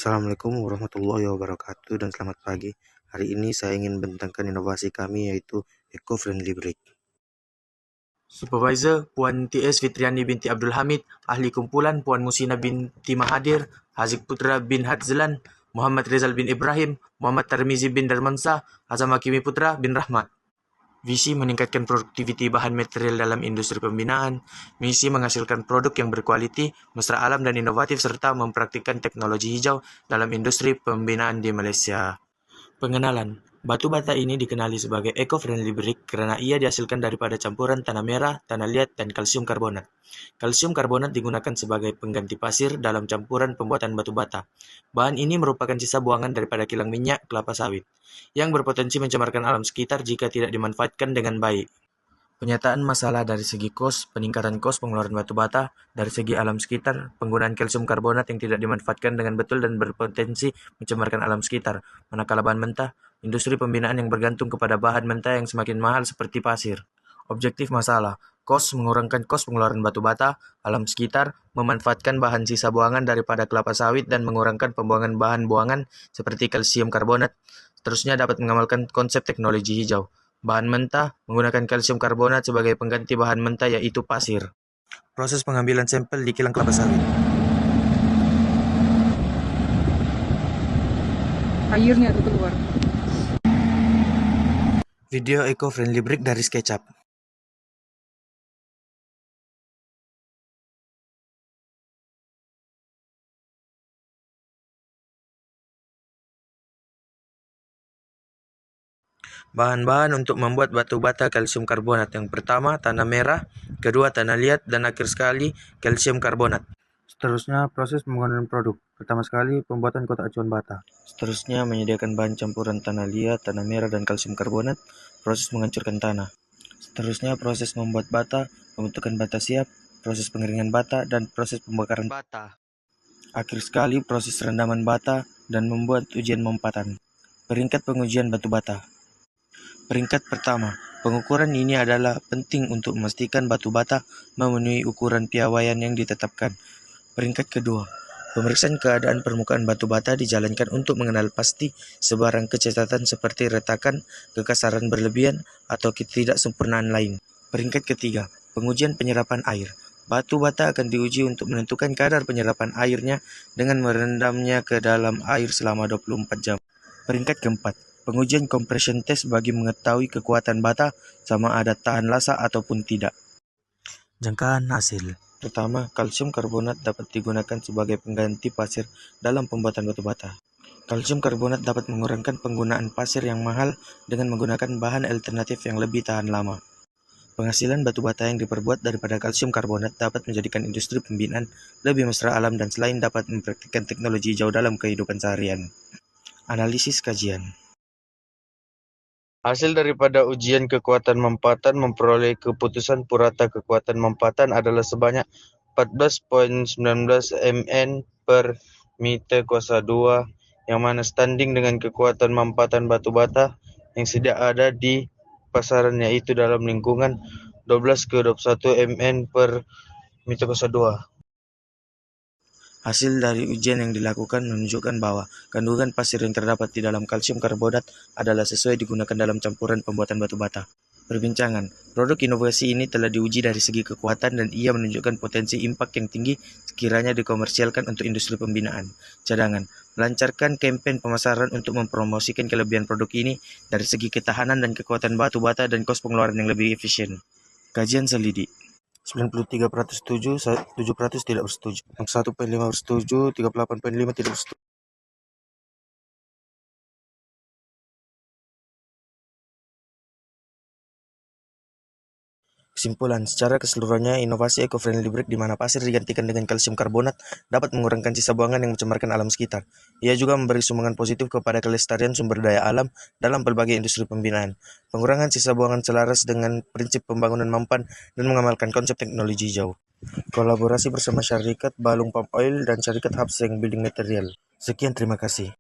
Assalamualaikum warahmatullahi wabarakatuh dan selamat pagi. Hari ini saya ingin membentangkan inovasi kami yaitu eco-friendly brick. Supervisor Puan T.S. Fitriani binti Abdul Hamid, Ahli Kumpulan Puan Musina binti Mahathir, Haziq Putra bin Hadzlan, Muhammad Rizal bin Ibrahim, Muhammad Tarmizi bin Darmansyah, Azam Hakimi Putra bin Rahmat. Visi meningkatkan produktiviti bahan material dalam industri pembinaan, misi menghasilkan produk yang berkualiti, mesra alam dan inovatif serta mempraktikkan teknologi hijau dalam industri pembinaan di Malaysia. Pengenalan. Batu bata ini dikenali sebagai eco-friendly brick karena ia dihasilkan daripada campuran tanah merah, tanah liat, dan kalsium karbonat. Kalsium karbonat digunakan sebagai pengganti pasir dalam campuran pembuatan batu bata. Bahan ini merupakan sisa buangan daripada kilang minyak kelapa sawit, yang berpotensi mencemarkan alam sekitar jika tidak dimanfaatkan dengan baik. Penyataan masalah dari segi peningkatan kos pengeluaran batu bata, dari segi alam sekitar, penggunaan kalsium karbonat yang tidak dimanfaatkan dengan betul dan berpotensi mencemarkan alam sekitar, manakala bahan mentah, industri pembinaan yang bergantung kepada bahan mentah yang semakin mahal seperti pasir. Objektif masalah, mengurangkan kos pengeluaran batu bata, alam sekitar, memanfaatkan bahan sisa buangan daripada kelapa sawit dan mengurangkan pembuangan bahan buangan seperti kalsium karbonat. Seterusnya dapat mengamalkan konsep teknologi hijau. Bahan mentah menggunakan kalsium karbonat sebagai pengganti bahan mentah yaitu pasir. Proses pengambilan sampel di kilang kelapa sawit. Airnya tuh keluar. Video eco-friendly brick dari SketchUp. Bahan-bahan untuk membuat batu bata kalsium karbonat. Yang pertama, tanah merah, kedua, tanah liat, dan akhir sekali, kalsium karbonat. Seterusnya proses pembangunan produk. Pertama sekali pembuatan kotak acuan bata. Seterusnya menyediakan bahan campuran tanah liat, tanah merah, dan kalsium karbonat. Proses menghancurkan tanah. Seterusnya proses membuat bata, pembentukan bata siap, proses pengeringan bata, dan proses pembakaran bata. Akhir sekali proses rendaman bata dan membuat ujian mempatan. Peringkat pengujian batu bata. Peringkat pertama, pengukuran ini adalah penting untuk memastikan batu bata memenuhi ukuran piawaian yang ditetapkan. Peringkat kedua, pemeriksaan keadaan permukaan batu bata dijalankan untuk mengenal pasti sebarang kecacatan seperti retakan, kekasaran berlebihan, atau ketidaksempurnaan lain. Peringkat ketiga, pengujian penyerapan air. Batu bata akan diuji untuk menentukan kadar penyerapan airnya dengan merendamnya ke dalam air selama 24 jam. Peringkat keempat, pengujian compression test bagi mengetahui kekuatan bata sama ada tahan lasa ataupun tidak. Jangkaan hasil. Pertama, kalsium karbonat dapat digunakan sebagai pengganti pasir dalam pembuatan batu bata. Kalsium karbonat dapat mengurangkan penggunaan pasir yang mahal dengan menggunakan bahan alternatif yang lebih tahan lama. Penghasilan batu bata yang diperbuat daripada kalsium karbonat dapat menjadikan industri pembinaan lebih mesra alam dan selain dapat mempraktikkan teknologi hijau dalam kehidupan seharian. Analisis kajian. Hasil daripada ujian kekuatan mempatan memperoleh keputusan purata kekuatan mempatan adalah sebanyak 14.19 mN per meter kuasa 2, yang mana standing dengan kekuatan mempatan batu bata yang sedia ada di pasaran, yaitu dalam lingkungan 12 ke 21 mN per meter kuasa 2. Hasil dari ujian yang dilakukan menunjukkan bahwa kandungan pasir yang terdapat di dalam kalsium karbonat adalah sesuai digunakan dalam campuran pembuatan batu bata. Perbincangan, produk inovasi ini telah diuji dari segi kekuatan dan ia menunjukkan potensi impak yang tinggi sekiranya dikomersialkan untuk industri pembinaan. Cadangan, melancarkan kampanye pemasaran untuk mempromosikan kelebihan produk ini dari segi ketahanan dan kekuatan batu bata dan kos pengeluaran yang lebih efisien. Kajian selidik. 93% setuju, 7% tidak bersetuju. Yang 1,5 bersetuju, 38,5 tidak bersetuju. Kesimpulan, secara keseluruhannya inovasi eco-friendly brick di mana pasir digantikan dengan kalsium karbonat dapat mengurangkan sisa buangan yang mencemarkan alam sekitar. Ia juga memberi sumbangan positif kepada kelestarian sumber daya alam dalam berbagai industri pembinaan. Pengurangan sisa buangan selaras dengan prinsip pembangunan mampan dan mengamalkan konsep teknologi hijau. Kolaborasi bersama syarikat Balung Palm Oil dan syarikat Hapseng Building Material. Sekian, terima kasih.